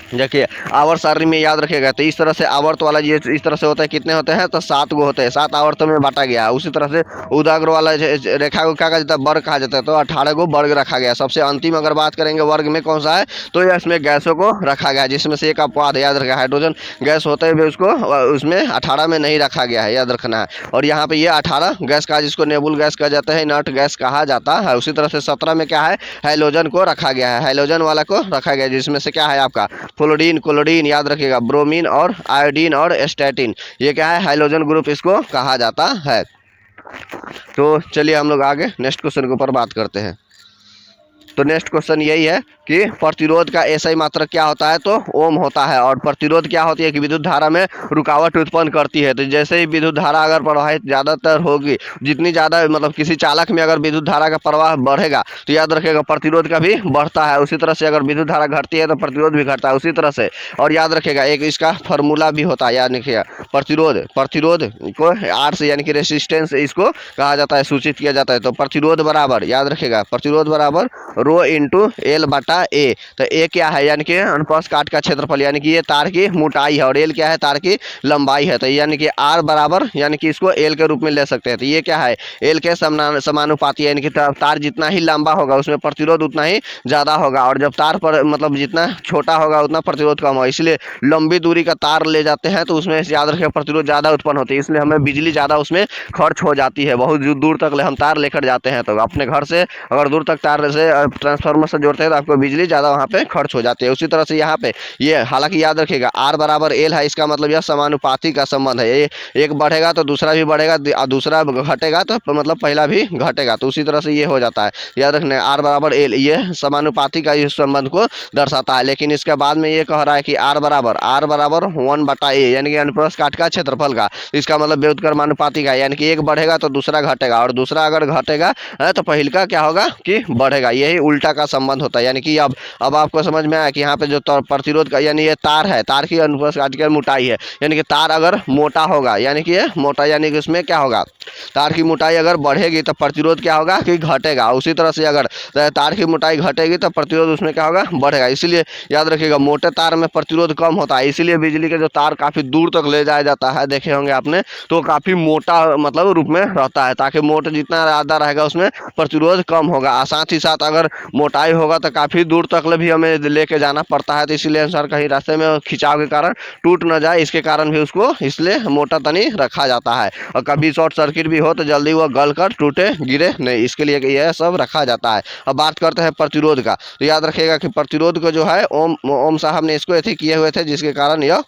देखिए आवर्त सारणी में याद रखिएगा, तो इस तरह से आवर्त वाला ये इस तरह से होता है, कितने होते हैं, तो 7 गो होते हैं, 7 आवर्तों में बांटा गया है। उसी तरह से उदाग्र वाला रेखा को क्या कहा जाता है, वर्ग कहा जाता है, तो 18 गो वर्ग रखा गया। सबसे अंतिम अगर बात करेंगे वर्ग में कौन सा है, तो यह इसमें गैसों को रखा गया है, जिसमें से एक अपवाद है, याद रखा, हाइड्रोजन गैस होते हुए उसको उसमें 18 में नहीं रखा गया है, याद रखना है। और यहाँ पे ये 18 गैस का, जिसको नेबुल गैस कहा जाता है, इनर्ट गैस कहा जाता है। उसी तरह से 17 में क्या है, हाइड्रोजन को रखा गया है, हाइड्रोजन वाला को रखा गया है, जिसमें से क्या है आपका फ्लोरीन, क्लोरीन, याद रखिएगा, ब्रोमीन और आयोडीन और स्टैटिन, ये क्या है, हाइड्रोजन ग्रुप इसको कहा जाता है। तो चलिए हम लोग आगे नेक्स्ट क्वेश्चन के ऊपर बात करते हैं। तो नेक्स्ट क्वेश्चन यही है कि प्रतिरोध का एसआई मात्रक क्या होता है, तो ओम होता है। और प्रतिरोध क्या होती है कि विद्युत धारा में रुकावट उत्पन्न करती है। तो जैसे ही विद्युत धारा अगर प्रवाहित ज़्यादातर होगी, जितनी ज़्यादा मतलब किसी चालक में अगर विद्युत धारा का प्रवाह बढ़ेगा, तो याद रखिएगा प्रतिरोध का भी बढ़ता है। उसी तरह से अगर विद्युत धारा घटती है तो प्रतिरोध भी घटता है उसी तरह से। और याद रखिएगा एक इसका फॉर्मूला भी होता है, याद रखिएगा प्रतिरोध को आर से यानी कि रेसिस्टेंस इसको कहा जाता है, सूचित किया जाता है। तो प्रतिरोध बराबर, याद रखिएगा, प्रतिरोध बराबर रो इंटू एल बटा ए। तो ए क्या है, यानी कि अनुप्रस्थ काट का क्षेत्रफल, यानी कि ये तार की मोटाई है, और एल क्या है, तार की लंबाई है। तो यानी कि आर बराबर, यानी कि इसको एल के रूप में ले सकते हैं। तो ये क्या है, एल के समानुपाती है, यानी कि तार जितना ही लंबा होगा उसमें प्रतिरोध उतना ही ज़्यादा होगा, और जब तार पर मतलब जितना छोटा होगा उतना प्रतिरोध कम होगा। इसलिए लंबी दूरी का तार ले जाते हैं तो उसमें याद रखिए प्रतिरोध ज़्यादा उत्पन्न होती है, इसलिए हमें बिजली ज़्यादा उसमें खर्च हो जाती है। बहुत दूर तक हम तार लेकर जाते हैं, तो अपने घर से अगर दूर तक तार से ट्रांसफार्मर से जोड़ते हैं तो आपको बिजली ज़्यादा वहाँ पे खर्च हो जाती है। उसी तरह से यहाँ पे ये हालांकि याद रखिएगा आर बराबर एल है, इसका मतलब यह समानुपाती का संबंध है, ये एक बढ़ेगा तो दूसरा भी बढ़ेगा, दूसरा घटेगा तो मतलब पहला भी घटेगा। तो उसी तरह से ये हो जाता है, याद रखना आर बराबर एल, ये समानुपाती का इस संबंध को दर्शाता है। लेकिन इसके बाद में ये कह रहा है कि आर बराबर 1/a, यानी कि अनुप्रस्थ काट का क्षेत्रफल का, इसका मतलब व्युत्क्रमानुपाती का, यानी कि एक बढ़ेगा तो दूसरा घटेगा, और दूसरा अगर घटेगा तो पहले का क्या होगा कि बढ़ेगा। यही उल्टा का संबंध होता है। यानी कि अब आपको समझ में आया कि यहाँ पे जो प्रतिरोध का, यानी ये तार है, तार की अनुप्रस्थ काट की मोटाई है, यानी कि तार अगर मोटा होगा, यानी कि ये मोटा, यानी कि इसमें क्या होगा, तार की मोटाई अगर बढ़ेगी तो प्रतिरोध क्या होगा कि घटेगा। उसी तरह से अगर तार की मोटाई घटेगी तो प्रतिरोध उसमें क्या होगा, बढ़ेगा। इसीलिए याद रखिएगा मोटे तार में प्रतिरोध कम होता है, इसीलिए बिजली के जो तार काफ़ी दूर तक ले जाया जाता है, देखे होंगे आपने, तो काफ़ी मोटा मतलब रूप में रहता है, ताकि मोटा जितना ज़्यादा रहेगा उसमें प्रतिरोध कम होगा। साथ ही साथ अगर मोटाई होगा तो काफ़ी दूर तक भी हमें लेके जाना पड़ता है, तो इसीलिए अनुसार कहीं रास्ते में खिंचाव के कारण टूट न जाए, इसके कारण भी उसको इसलिए मोटा तनी रखा जाता है। और कभी शॉर्ट सर्किट भी हो तो जल्दी वो गल कर टूटे गिरे नहीं, इसके लिए यह सब रखा जाता है। अब बात करते हैं प्रतिरोध का। तो याद रखिएगा कि प्रतिरोध को जो है ओम साहब ने इसको ऐसे किए हुए थे, जिसके कारण यह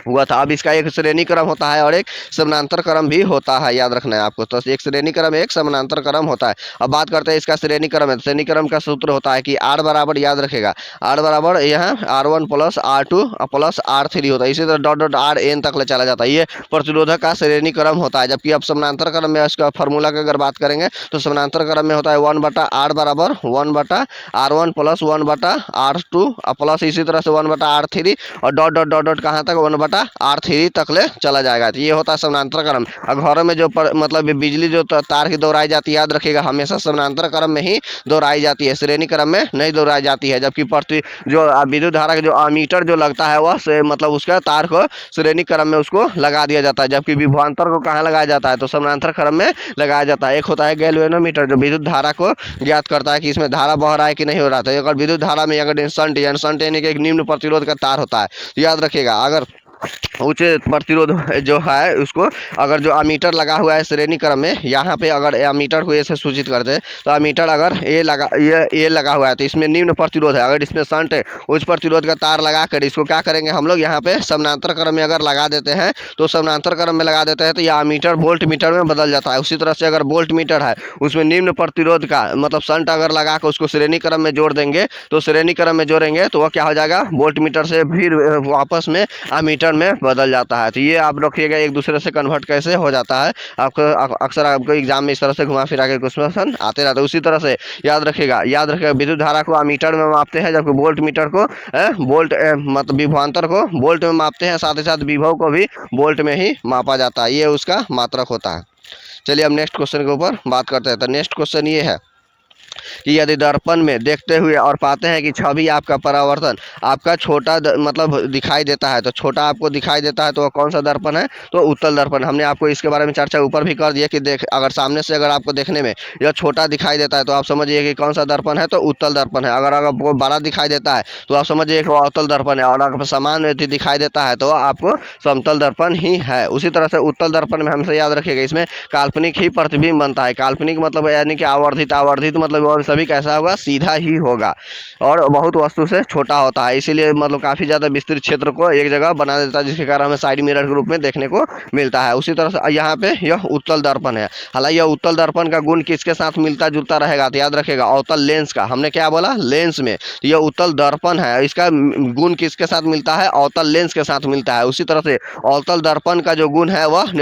हुआ था। अब इसका एक श्रेणी क्रम होता है और एक समानांतर क्रम भी होता है, याद रखना है आपको। तो एक श्रेणी क्रम, एक समानांतर क्रम होता है। अब बात करते हैं इसका श्रेणी क्रम है। श्रेणी क्रम का सूत्र होता है कि आर बराबर, याद रखेगा, आर बराबर यहाँ R1 plus R2 plus R3 होता है। इसी तरह डॉट डॉट RN तक ले चला जाता है। ये प्रतिरोधक का श्रेणी क्रम होता है। जबकि अब समानांतर क्रम में इसका फॉर्मूला की अगर बात करेंगे तो समानांतर क्रम में होता है 1/R बराबर 1/R1 प्लस 1/R2 प्लस इसी तरह से 1/R3 और डॉट डॉट डॉट डॉट कहाँ तक 1/R3 तक ले चला जाएगा। तो ये होता है समानांतर क्रम। और घरों में जो मतलब बिजली जो तार की दोहराई जाती है, याद रखिएगा हमेशा समानांतर क्रम में ही दोहराई जाती है, श्रेणी क्रम में नहीं दोहराई जाती है। जबकि जो विद्युत धारा का जो अमीटर जो लगता है वह से मतलब उसका तार को श्रेणी क्रम में उसको लगा दिया जाता है। जबकि विभवांतर को कहाँ लगाया जाता है, तो समानांतर क्रम में लगाया जाता है। एक होता है गैल्वेनोमीटर जो विद्युत धारा को ज्ञात करता है कि इसमें धारा बह रहा है कि नहीं हो रहा था। अगर विद्युत धारा में अगर शंट यानी कि एक निम्न प्रतिरोध का तार होता है, याद रखिएगा अगर उच्च प्रतिरोध जो है उसको अगर जो अमीटर लगा हुआ है श्रेणी क्रम में, यहाँ पे अगर अमीटर को ए से सूचित करते हैं तो अमीटर अगर ये लगा हुआ है तो इसमें निम्न प्रतिरोध है। अगर इसमें शंट है उच्च प्रतिरोध का तार लगा कर इसको क्या करेंगे हम लोग यहाँ पे समानांतर क्रम में अगर लगा देते हैं, तो समानांतर क्रम में लगा देते हैं तो यह अमीटर वोल्ट मीटर में बदल जाता है। उसी तरह से अगर वोल्ट मीटर है उसमें निम्न प्रतिरोध का मतलब शंट अगर लगा कर उसको श्रेणी क्रम में जोड़ देंगे, तो श्रेणी क्रम में जोड़ेंगे तो वह क्या हो जाएगा, वोल्ट मीटर से फिर वापस में अमीटर दर्पण में बदल जाता है। तो ये आप रखिएगा एक दूसरे से कन्वर्ट कैसे हो जाता है, आपको अक्सर आपको एग्जाम में इस तरह से घुमा फिरा के क्वेश्चन आते रहते हैं। उसी तरह से याद रखिएगा विद्युत धारा को अमीटर में मापते हैं, जबकि वोल्ट मीटर को वोल्ट मतलब विभवांतर को वोल्ट में मापते हैं, साथ ही साथ विभव को भी वोल्ट में ही मापा जाता है। ये उसका मात्रक होता है। चलिए अब नेक्स्ट क्वेश्चन के ऊपर बात करते हैं। तो नेक्स्ट क्वेश्चन ये है कि यदि दर्पण में देखते हुए और पाते हैं कि छवि आपका परावर्तन आपका छोटा मतलब दिखाई देता है, तो छोटा आपको दिखाई देता है, तो वह कौन सा दर्पण है, तो उत्तल दर्पण। हमने आपको इसके बारे में चर्चा ऊपर भी कर दिया कि अगर सामने से अगर आपको देखने में यह छोटा दिखाई देता है तो आप समझिए कि कौन सा दर्पण है, तो उत्तल दर्पण है। अगर आपको बड़ा दिखाई देता है तो आप समझिए कि अवतल दर्पण है, और अगर समान यदि दिखाई देता है तो आपको समतल दर्पण ही है। उसी तरह से उत्तल दर्पण में हमसे याद रखिएगा इसमें काल्पनिक ही प्रतिबिंब बनता है। काल्पनिक मतलब यानी कि आवर्धित, आवर्धित मतलब और सभी कैसा होगा, सीधा ही होगा, और बहुत वस्तु से छोटा होता है, इसीलिए मतलब काफी ज्यादा विस्तृत क्षेत्र को एक जगह बना देता है, जिसके कारण हमें साइड मिरर के रूप में देखने को मिलता है। उसी तरह से यहाँ पे यह उत्तल दर्पण है। हालांकि यह उत्तल दर्पण का गुण किसके साथ मिलता जुलता रहेगा, तो याद रखेगा अवतल लेंस का। हमने क्या बोला, लेंस में, तो यह उत्तल दर्पण है, इसका गुण किसके साथ मिलता है, अवतल लेंस के साथ मिलता है। उसी तरह से अवतल दर्पण का जो गुण है वह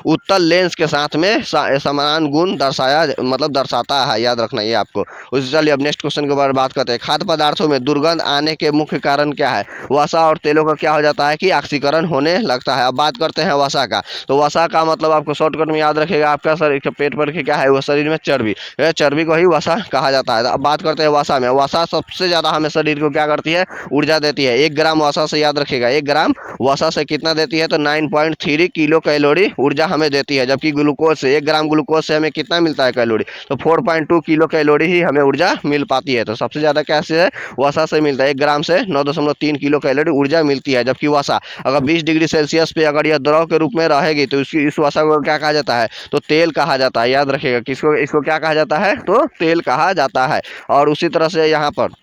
उत्तल लेंस के साथ में समान गुण दर्शाता है। याद रखना ये आपको। चलिए अब नेक्स्ट क्वेश्चन के बारे में बात करते हैं। खाद्य पदार्थों में दुर्गंध आने के मुख्य कारण क्या है, वसा और तेलों का क्या हो जाता है कि ऑक्सीकरण होने लगता है। अब बात करते हैं वसा का। तो वसा का मतलब आपको शॉर्टकट में याद रखेगा, आपका शरीर के पेट पर क्या है, वो शरीर में चर्बी, चर्बी को ही वसा कहा जाता है। अब बात करते हैं वसा में। वसा सबसे ज्यादा हमें शरीर को क्या करती है, ऊर्जा देती है। 1 ग्राम वसा से, याद रखेगा 1 ग्राम वसा से कितना देती है, तो 9.3 किलो कैलोरी ऊर्जा हमें देती है। जबकि ग्लूकोज से 1 ग्राम ग्लूकोज से हमें कितना मिलता है कैलोरी, तो 4.2 किलो कैलोरी ही हमें ऊर्जा मिल पाती है। तो सबसे ज्यादा कैसे है, वसा से मिलता है। 1 ग्राम से 9.3 किलो कैलोरी ऊर्जा मिलती है। जबकि वसा अगर 20 डिग्री सेल्सियस पे अगर यह द्रव के रूप में रहेगी तो इस वसा को क्या कहा जाता है, तो तेल कहा जाता है। याद रखिएगा किसको, इसको क्या कहा जाता है, तो तेल कहा जाता है। और उसी तरह से यहाँ पर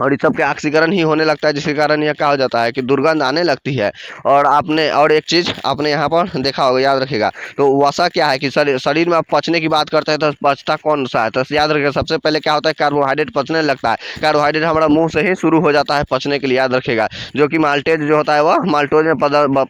और इस सब के ऑक्सीकरण ही होने लगता है, जिसके कारण यह क्या हो जाता है कि दुर्गंध आने लगती है। और आपने और एक चीज आपने यहाँ पर देखा होगा, याद रखिएगा। तो वसा क्या है कि शरीर में आप पचने की बात करते हैं तो पचता कौन सा है, तो याद रखिएगा सबसे पहले क्या होता है, कार्बोहाइड्रेट पचने लगता है। कार्बोहाइड्रेट हमारा मुंह से ही शुरू हो जाता है पचने के लिए, याद रखिएगा। जो कि माल्टेज जो होता है वह माल्टोज में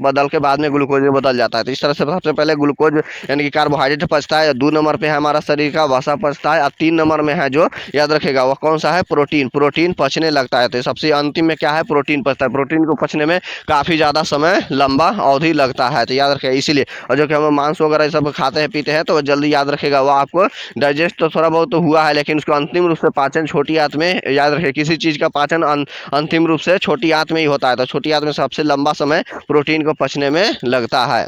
बदल के बाद में ग्लूकोज में बदल जाता है। तो इस तरह से सबसे पहले ग्लूकोज यानी कि कार्बोहाइड्रेट पचता है। 2 नंबर पे है हमारा शरीर का वसा पचता है। और 3 नंबर में है जो, याद रखिएगा वह कौन सा है, प्रोटीन। प्रोटीन पचने लगता है। तो सबसे अंतिम में क्या है, प्रोटीन पचता है। प्रोटीन को पचने में काफी ज्यादा समय, लंबा अवधि लगता है। तो याद रखिएगा इसीलिए। और जो कि हम मांस वगैरह सब खाते हैं पीते हैं तो जल्दी, याद रखिएगा, वो आपको डाइजेस्ट तो थोड़ा बहुत तो हुआ है, लेकिन उसको अंतिम रूप से पाचन छोटी आंत में, याद रखिए किसी चीज का पाचन अंतिम रूप से छोटी आंत में ही होता है। तो छोटी आंत में सबसे लंबा समय प्रोटीन को पचने में लगता है।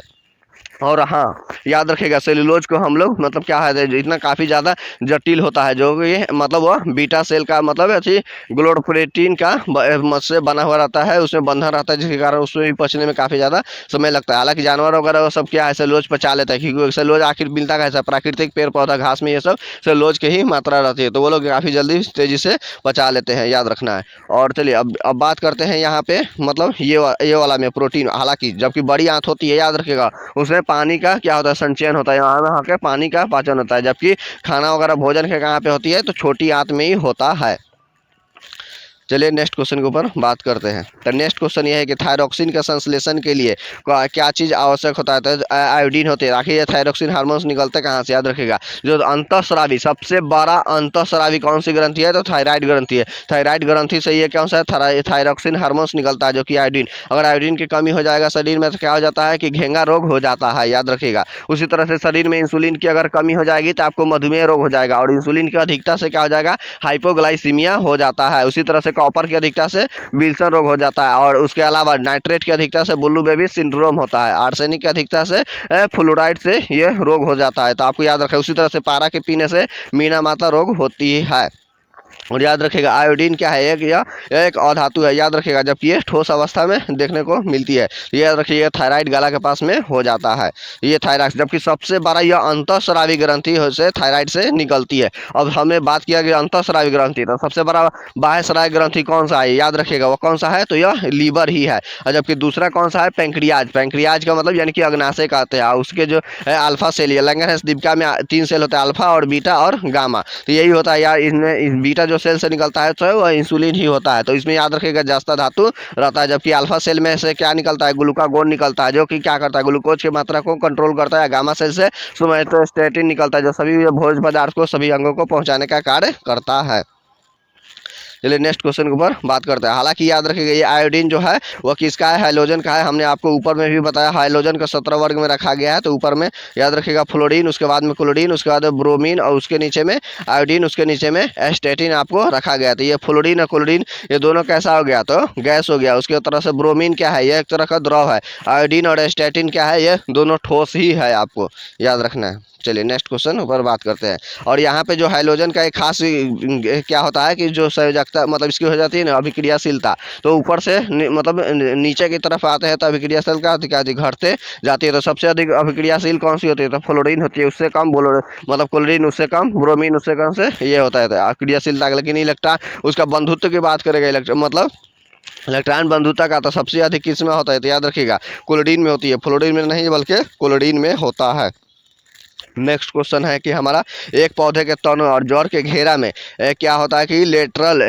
और हाँ, याद रखिएगा सेलुलोज को हम लोग मतलब क्या है, इतना काफ़ी ज़्यादा जटिल होता है, जो कि मतलब वह बीटा सेल का मतलब अच्छी ग्लोडप्रोटीन का से बना हुआ रहता है, उसमें बंधन रहता है, जिसके कारण उसमें भी पचने में काफ़ी ज़्यादा समय लगता है। हालांकि जानवर वगैरह वो सब क्या है, सेलुलोज पचा लेता है, क्योंकि सेलुलोज आखिर मिलता कैसा, प्राकृतिक पेड़ पौधा घास में ये सब सेलुलोज की ही मात्रा रहती है, तो वो लोग काफ़ी जल्दी तेज़ी से पचा लेते हैं, याद रखना है। और चलिए अब बात करते हैं यहाँ पे मतलब ये वाला में प्रोटीन। हालांकि जबकि बड़ी आंत होती है, याद रखिएगा, उसमें पानी का क्या होता है, संचयन होता है, यहाँ के पानी का पाचन होता है। जबकि खाना वगैरह भोजन के कहाँ पे होती है, तो छोटी आंत में ही होता है। चलिए नेक्स्ट क्वेश्चन के ऊपर बात करते हैं। तो नेक्स्ट क्वेश्चन ये है कि थायरॉक्सिन का संश्लेषण के लिए क्या चीज़ आवश्यक होता है, तो आयोडीन होती है। आखिर ये थायरॉक्सिन हार्मोन्स निकलते कहाँ से, याद रखिएगा जो अंतःस्रावी सबसे बड़ा अंतःस्रावी कौन सी ग्रंथि है, तो थायराइड ग्रंथि है। थायराइड ग्रंथि से ये कौन सा है, थायरॉक्सिन हार्मोन्स निकलता है, जो कि आयोडीन। अगर आयोडीन की कमी हो जाएगा शरीर में तो क्या हो जाता है कि घेंगा रोग हो जाता है, याद रखिएगा। उसी तरह से शरीर में इंसुलिन की अगर कमी हो जाएगी तो आपको मधुमेह रोग हो जाएगा, और इंसुलिन की अधिकता से क्या हो जाएगा, हाइपोग्लाइसीमिया हो जाता है। उसी तरह से कॉपर की अधिकता से विल्सन रोग हो जाता है, और उसके अलावा नाइट्रेट की अधिकता से बुल्लू बेबी सिंड्रोम होता है। आर्सेनिक की अधिकता से फ्लोराइड से ये रोग हो जाता है। तो आपको याद रखें। उसी तरह से पारा के पीने से मीना माता रोग होती है। और याद रखिएगा आयोडीन क्या है, एक अधातु है, याद रखिएगा, जबकि ये ठोस अवस्था में देखने को मिलती है। याद रखिएगा थायराइड गला के पास में हो जाता है ये थायराइड, जबकि सबसे बड़ा यह अंतःस्रावी ग्रंथि से थायराइड से निकलती है। अब हमने बात किया कि अंतःस्रावी ग्रंथि, तो सबसे बड़ा बाह्यस्रावी ग्रंथि कौन सा है, याद रखिएगा वो कौन सा है, तो यह लीवर ही है। और जबकि दूसरा कौन सा है, पैंक्रियाज। पैंक्रियाज का मतलब यानी कि अग्नाशय कहते हैं। उसके जो अलफा सेल, लैंगरहैंस दीपिका में 3 सेल होता है, अल्फा और बीटा और गामा। तो यही होता है यार, इसमें इस बीटा बीटा जो सेल से निकलता है तो वह इंसुलिन ही होता है। तो इसमें याद रखिएगा जस्ता धातु रहता है। जबकि अल्फा सेल में से क्या निकलता है, ग्लूकागोन निकलता है, जो कि क्या करता है, ग्लूकोज की मात्रा को कंट्रोल करता है। गामा सेल से सोमैटोस्टेटिन निकलता है, जो सभी भोज्य पदार्थ को सभी अंगों को पहुंचाने का कार्य करता है। चलिए नेक्स्ट क्वेश्चन के ऊपर बात करते हैं। हालांकि याद रखिएगा ये आयोडीन जो है वह किसका है, हाइलोजन का है। हमने आपको ऊपर में भी बताया हाइलोजन का 17 वर्ग में रखा गया है। तो ऊपर में याद रखिएगा फ्लोरीन, उसके बाद में क्लोरीन, उसके बाद ब्रोमीन और उसके नीचे में आयोडीन, उसके नीचे में एस्टेटिन आपको रखा गया। तो ये फ्लोरीन और क्लोरीन ये दोनों कैसा हो गया, तो गैस हो गया। उसके तरह से ब्रोमीन क्या है, ये एक तरह का द्रव है। आयोडीन और एस्टेटिन क्या है, ये दोनों ठोस ही है, आपको याद रखना है। चलिए नेक्स्ट क्वेश्चन ऊपर बात करते हैं। और यहाँ पे जो हाइलोजन का एक खास क्या होता है कि जो संयोजकता मतलब इसकी हो जाती है ना अभिक्रियाशीलता, तो ऊपर से मतलब नीचे की तरफ आते हैं तो अभिक्रियाशीलता अधिक घटते जाती है। तो सबसे अधिक अभिक्रियाशील कौन सी होती है, तो फ्लोरीन होती है। उससे कम मतलब क्लोरीन, उससे कम ब्रोमीन, उससे कम से ये होता है अभिक्रियाशीलता। लेकिन इलेक्ट्रॉन उसका बंधुत्व की बात करेगा, मतलब इलेक्ट्रॉन बंधुता का तो सबसे अधिक किसमें होता है, तो याद रखिएगा क्लोरीन में होती है। फ्लोरीन में नहीं बल्कि क्लोरीन में होता है। नेक्स्ट क्वेश्चन है कि हमारा एक पौधे के तन और जड़ के घेरा में क्या होता है कि लेटरल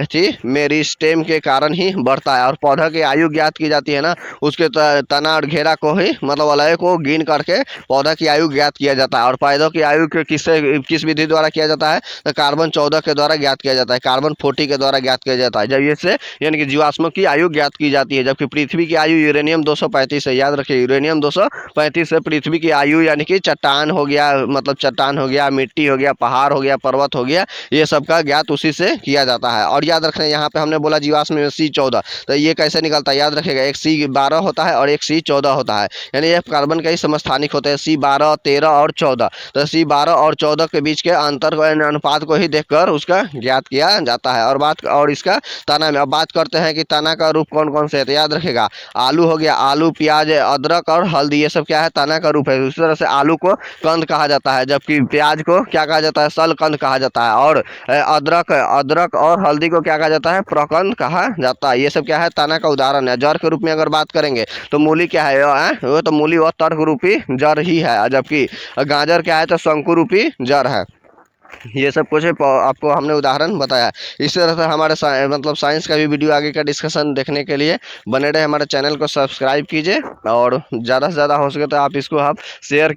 मेरिस्टेम के कारण ही बढ़ता है। और पौधा की आयु ज्ञात की जाती है ना, उसके तना और घेरा को ही मतलब वलय को गिन करके पौधा की आयु ज्ञात किया जाता है। और पौधों की आयु के किस विधि द्वारा किया जाता है, तो कार्बन 14 के द्वारा ज्ञात किया जाता है, कार्बन 40 के द्वारा ज्ञात किया जाता है। जब इससे यानी कि जीवाश्मों की आयु ज्ञात की जाती है। जबकि पृथ्वी की आयु यूरेनियम 235 है। याद रखिए यूरेनियम 235 से पृथ्वी की आयु यानी कि चट्टान हो गया, मतलब चट्टान हो गया, मिट्टी हो गया, पहाड़ हो गया, पर्वत हो गया, ये सब का ज्ञात उसी से किया जाता है। और याद रखना यहाँ पे हमने बोला जीवाश्म में C14, तो ये कैसे निकलता है, याद रखिएगा एक C12 होता है और एक C14 होता है। यानी ये कार्बन के ही समस्थानिक होते हैं, C12, 13 और 14। तो C12 और 14 के बीच के अंतर को अनुपात को ही देखकर उसका ज्ञात किया जाता है। और इसका तना में अब बात करते हैं कि तना का रूप कौन कौन से है। तो याद रखिएगा आलू हो गया, आलू, प्याज, अदरक और हल्दी, ये सब क्या है, तना का रूप है। उसी तरह से आलू को कंद कहा जाता है, जबकि प्याज को क्या कहा जाता है, सलकंद कहा जाता है। और अदरक और हल्दी को क्या कहा जाता है, प्रकंद कहा जाता है। ये सब क्या है, तना का उदाहरण है। जड़ के रूप में अगर बात करेंगे तो मूली क्या है, वो तो मूली वो तर्क रूपी जड़ ही है। जबकि गाजर क्या है, तो शंकु रूपी जड़ है। ये सब कुछ आपको हमने उदाहरण बताया। इसी तरह से हमारे मतलब साइंस का भी वीडियो आगे का डिस्कशन देखने के लिए बने रहे। हमारे चैनल को सब्सक्राइब कीजिए और ज़्यादा से ज़्यादा हो सके तो आप इसको शेयर